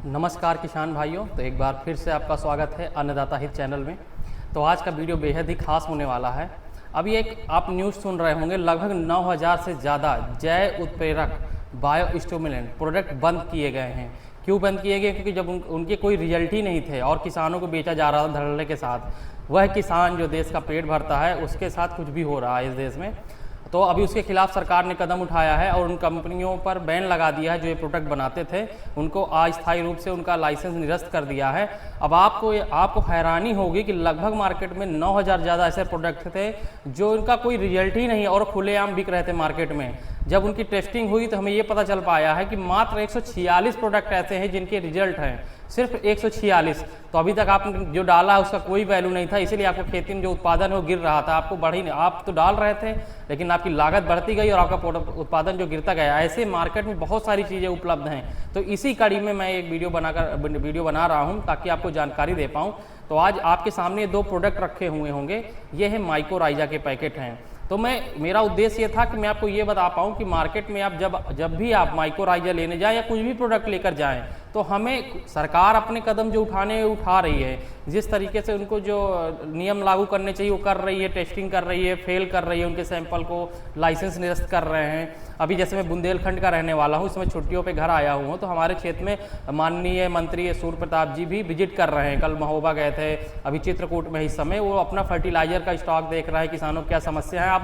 नमस्कार किसान भाइयों, तो एक बार फिर से आपका स्वागत है अन्नदाता हित चैनल में। तो आज का वीडियो बेहद ही खास होने वाला है। अभी एक आप न्यूज़ सुन रहे होंगे, लगभग 9000 से ज़्यादा जैव उत्प्रेरक बायो स्टिमुलेंट प्रोडक्ट बंद किए गए हैं। क्यों बंद किए गए? क्योंकि जब उनके कोई रिजल्ट ही नहीं थे और किसानों को बेचा जा रहा था धड़ल्ले के साथ। वह किसान जो देश का पेट भरता है, उसके साथ कुछ भी हो रहा है इस देश में। तो अभी उसके खिलाफ सरकार ने कदम उठाया है और उन कंपनियों पर बैन लगा दिया है जो ये प्रोडक्ट बनाते थे, उनको अस्थायी रूप से उनका लाइसेंस निरस्त कर दिया है। अब आपको हैरानी होगी कि लगभग मार्केट में 9000 ज़्यादा ऐसे प्रोडक्ट थे जो इनका कोई रिजल्ट ही नहीं और खुलेआम बिक रहे थे मार्केट में। जब उनकी टेस्टिंग हुई तो हमें ये पता चल पाया है कि मात्र 146 प्रोडक्ट ऐसे हैं जिनके रिजल्ट हैं, सिर्फ 146। तो अभी तक आपने जो डाला है उसका कोई वैल्यू नहीं था, इसीलिए आपको खेती में जो उत्पादन है वो गिर रहा था। आपको बढ़ी नहीं, आप तो डाल रहे थे लेकिन आपकी लागत बढ़ती गई और आपका उत्पादन जो गिरता गया। ऐसे मार्केट में बहुत सारी चीज़ें उपलब्ध हैं। तो इसी कड़ी में मैं एक वीडियो बना रहा हूँ ताकि आपको जानकारी दे पाऊँ। तो आज आपके सामने दो प्रोडक्ट रखे हुए होंगे, ये है माइकोराइजा के पैकेट हैं। तो मेरा उद्देश्य ये था कि मैं आपको ये बता पाऊँ कि मार्केट में आप जब भी आप माइकोराइजा लेने जाएं या कुछ भी प्रोडक्ट लेकर जाएं, तो हमें सरकार अपने कदम जो उठा रही है, जिस तरीके से उनको जो नियम लागू करने चाहिए वो कर रही है, टेस्टिंग कर रही है, फेल कर रही है, उनके सैंपल को लाइसेंस निरस्त कर रहे हैं। अभी जैसे मैं बुंदेलखंड का रहने वाला हूँ, इसमें छुट्टियों पे घर आया हूँ, तो हमारे क्षेत्र में माननीय मंत्री सूर्य प्रताप जी भी विजिट कर रहे हैं। कल महोबा गए थे, अभी चित्रकूट में इस समय वो अपना फर्टिलाइजर का स्टॉक देख रहा है, किसानों की क्या समस्या है। आप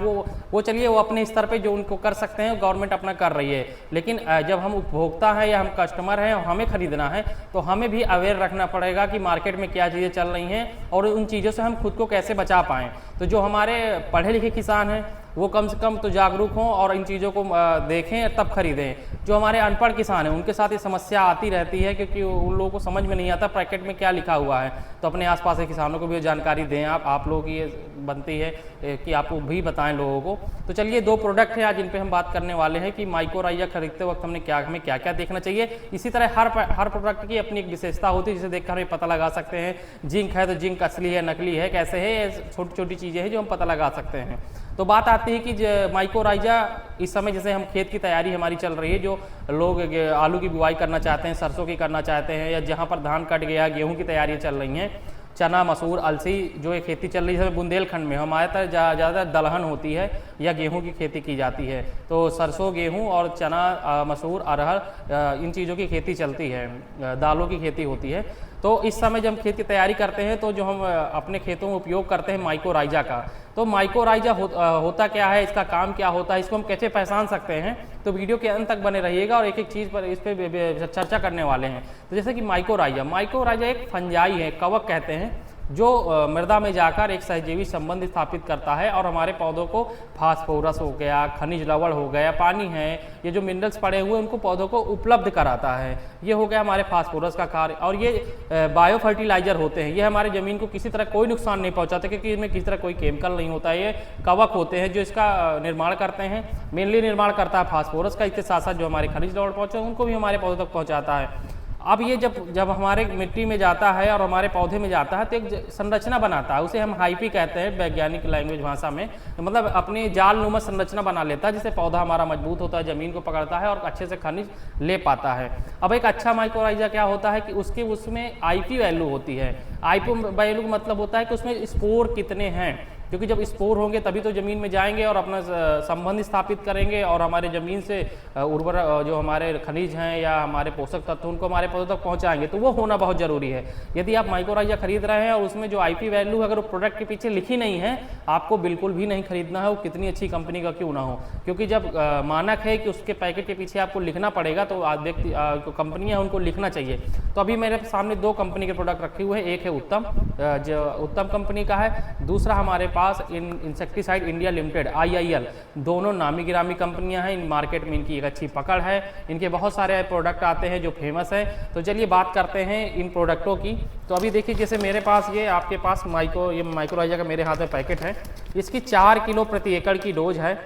वो चलिए, वो अपने स्तर पे जो उनको कर सकते हैं गवर्नमेंट अपना कर रही है, लेकिन जब हम उपभोक्ता हैं या हम कस्टमर हैं और हमें खरीदना है तो हमें भी अवेयर रखना पड़ेगा कि मार्केट में क्या चीज़ें चल रही हैं और उन चीज़ों से हम खुद को कैसे बचा पाएँ। तो जो हमारे पढ़े लिखे किसान हैं वो कम से कम तो जागरूक हों और इन चीज़ों को देखें तब खरीदें। जो हमारे अनपढ़ किसान हैं उनके साथ ये समस्या आती रहती है, क्योंकि उन लोगों को समझ में नहीं आता पैकेट में क्या लिखा हुआ है। तो अपने आसपास के किसानों को भी जानकारी दें। आप लोगों की ये बनती है कि आप भी बताएं लोगों को। तो चलिए, दो प्रोडक्ट हैं आज जिन पर हम बात करने वाले हैं कि माइकोराइजा खरीदते वक्त हमें क्या क्या देखना चाहिए। इसी तरह हर प्रोडक्ट की अपनी एक विशेषता होती है जिसे देखकर हमें पता लगा सकते हैं जिंक है तो जिंक असली है नकली है कैसे है, छोटी छोटी चीज़ें हैं जो हम पता लगा सकते हैं। तो बात आती है कि माइकोराइजा इस समय जैसे हम खेत की तैयारी हमारी चल रही है, जो लोग आलू की बुआई करना चाहते हैं, सरसों की करना चाहते हैं, या जहाँ पर धान कट गया गेहूं की तैयारियां चल रही हैं, चना मसूर अलसी जो एक खेती चल रही है बुंदेलखंड में हमारे तरह ज़्यादा दलहन होती है या गेहूं की खेती की जाती है। तो सरसों गेहूं और चना मसूर अरहर इन चीज़ों की खेती चलती है, दालों की खेती होती है। तो इस समय जब हम खेत की तैयारी करते हैं तो जो हम अपने खेतों में उपयोग करते हैं माइकोराइजा का, तो माइकोराइजा होता क्या है, इसका काम क्या होता है, इसको हम कैसे पहचान सकते हैं। तो वीडियो के अंत तक बने रहिएगा और एक एक चीज़ पर इस पर चर्चा करने वाले हैं। तो जैसे कि माइकोराइजा एक फंजाई है, कवक कहते हैं, जो मृदा में जाकर एक सहजीवी संबंध स्थापित करता है और हमारे पौधों को फास्फोरस हो गया, खनिज लवण हो गया, पानी है, ये जो मिनरल्स पड़े हुए उनको पौधों को उपलब्ध कराता है। ये हो गया हमारे फास्फोरस का कार्य। और ये बायो फर्टिलाइजर होते हैं, ये हमारे ज़मीन को किसी तरह कोई नुकसान नहीं पहुंचाते क्योंकि इसमें किसी तरह कोई केमिकल नहीं होता है। ये कवक होते हैं जो इसका निर्माण करते हैं, मेनली निर्माण करता है फास्फोरस का। इसके साथ साथ जो हमारे खनिज लवण पहुँचे उनको भी हमारे पौधों तक पहुँचाता है। अब ये जब हमारे मिट्टी में जाता है और हमारे पौधे में जाता है तो एक संरचना बनाता है, उसे हम हाइपी कहते हैं वैज्ञानिक लैंग्वेज भाषा में। तो मतलब अपनी जालनुमा संरचना बना लेता है जिससे पौधा हमारा मजबूत होता है, ज़मीन को पकड़ता है और अच्छे से खनिज ले पाता है। अब एक अच्छा माइकोराइजा क्या होता है कि उसमें आईपी वैल्यू होती है। आईपी वैल्यू का मतलब होता है कि उसमें स्पोर कितने हैं, क्योंकि जब स्पोर होंगे तभी तो ज़मीन में जाएंगे और अपना संबंध स्थापित करेंगे और हमारे ज़मीन से उर्वर जो हमारे खनिज हैं या हमारे पोषक तत्व उनको हमारे पौधों तक पहुंचाएंगे। तो वो होना बहुत ज़रूरी है। यदि आप माइकोराइजा खरीद रहे हैं और उसमें जो आईपी वैल्यू अगर वो प्रोडक्ट के पीछे लिखी नहीं है, आपको बिल्कुल भी नहीं खरीदना है, वो कितनी अच्छी कंपनी का क्यों ना हो। क्योंकि जब मानक है कि उसके पैकेट के पीछे आपको लिखना पड़ेगा तो व्यक्ति कंपनियाँ उनको लिखना चाहिए। तो अभी मेरे सामने दो कंपनी के प्रोडक्ट रखे हुए हैं, एक है उत्तम, जो उत्तम कंपनी का है, दूसरा हमारे पास इंसेक्टिसाइड इंडिया लिमिटेड IIL। दोनों नामी गिरामी कंपनियां हैं, इन मार्केट में इनकी एक अच्छी पकड़ है, इनके बहुत सारे प्रोडक्ट आते हैं जो फेमस है। तो चलिए बात करते हैं इन प्रोडक्टों की। तो अभी देखिए, जैसे मेरे पास ये आपके पास ये माइकोराइजा का मेरे हाथ में पैकेट है, इसकी 4 किलो प्रति एकड़ की डोज है।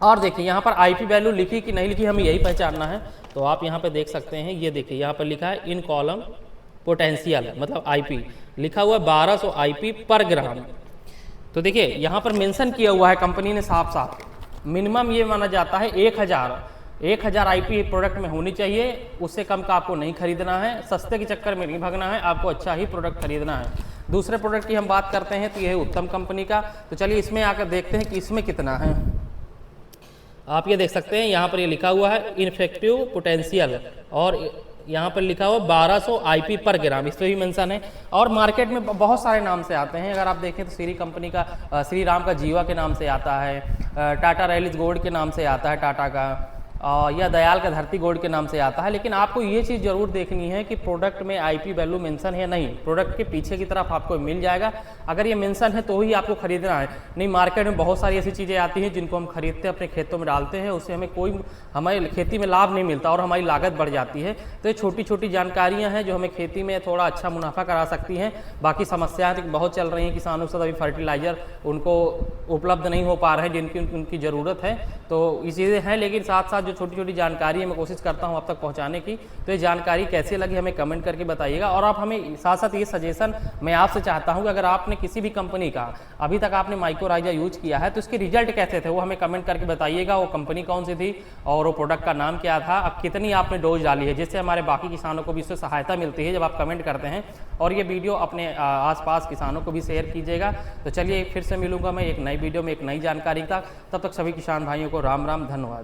और देखिए यहाँ पर आईपी वैल्यू लिखी कि नहीं लिखी हमें यही पहचानना है। तो आप यहाँ पर देख सकते हैं, ये देखिए यहाँ पर लिखा है इन कॉलम पोटेंशियल, मतलब आईपी लिखा हुआ है 1200 आईपी पर ग्राम। तो देखिए यहाँ पर मेंशन किया हुआ है कंपनी ने साफ साफ, मिनिमम ये माना जाता है 1000 1000 IP प्रोडक्ट में होनी चाहिए, उससे कम का आपको नहीं खरीदना है, सस्ते के चक्कर में नहीं भागना है, आपको अच्छा ही प्रोडक्ट खरीदना है। दूसरे प्रोडक्ट की हम बात करते हैं तो यह है उत्तम कंपनी का। तो चलिए इसमें आकर देखते हैं कि इसमें कितना है। आप ये देख सकते हैं यहाँ पर ये लिखा हुआ है इफेक्टिव पोटेंशियल, और यहाँ पर लिखा हुआ 1200 IP पर ग्राम, इस पर भी मेंशन है। और मार्केट में बहुत सारे नाम से आते हैं, अगर आप देखें तो श्री कंपनी का श्री राम का जीवा के नाम से आता है, टाटा रैलीज गोल्ड के नाम से आता है टाटा का, या दयाल का धरती गोल्ड के नाम से आता है। लेकिन आपको ये चीज़ जरूर देखनी है कि प्रोडक्ट में IP वैल्यू मेंशन है नहीं, प्रोडक्ट के पीछे की तरफ आपको मिल जाएगा। अगर ये मेंशन है तो ही आपको खरीदना है, नहीं मार्केट में बहुत सारी ऐसी चीज़ें आती हैं जिनको हम खरीदते हैं, अपने खेतों में डालते हैं, उससे हमारी खेती में लाभ नहीं मिलता और हमारी लागत बढ़ जाती है। तो ये छोटी छोटी जानकारियाँ हैं जो हमें खेती में थोड़ा अच्छा मुनाफा करा सकती हैं। बाकी समस्याएँ तो बहुत चल रही हैं, किसानों से अभी फर्टिलाइज़र उनको उपलब्ध नहीं हो पा रहे हैं जिनकी उनकी ज़रूरत है। तो ये चीज़ें हैं, लेकिन साथ साथ छोटी छोटी जानकारी है मैं कोशिश करता हूं आप तक पहुंचाने की। तो ये जानकारी कैसी लगी हमें कमेंट करके बताइएगा। और आप हमें साथ साथ ये सजेशन मैं आपसे चाहता हूं कि अगर आपने किसी भी कंपनी का अभी तक आपने माइक्रोराइजा यूज किया है तो उसके रिजल्ट कैसे थे वो हमें कमेंट करके बताइएगा। वो कंपनी कौन सी थी और वो प्रोडक्ट का नाम क्या था, अब कितनी आपने डोज डाली है, जिससे हमारे बाकी किसानों को भी इससे सहायता मिलती है जब आप कमेंट करते हैं। और ये वीडियो अपने आसपास किसानों को भी शेयर कीजिएगा। तो चलिए फिर से मिलूंगा मैं एक नई वीडियो में एक नई जानकारी का। तब तक सभी किसान भाइयों को राम राम, धन्यवाद।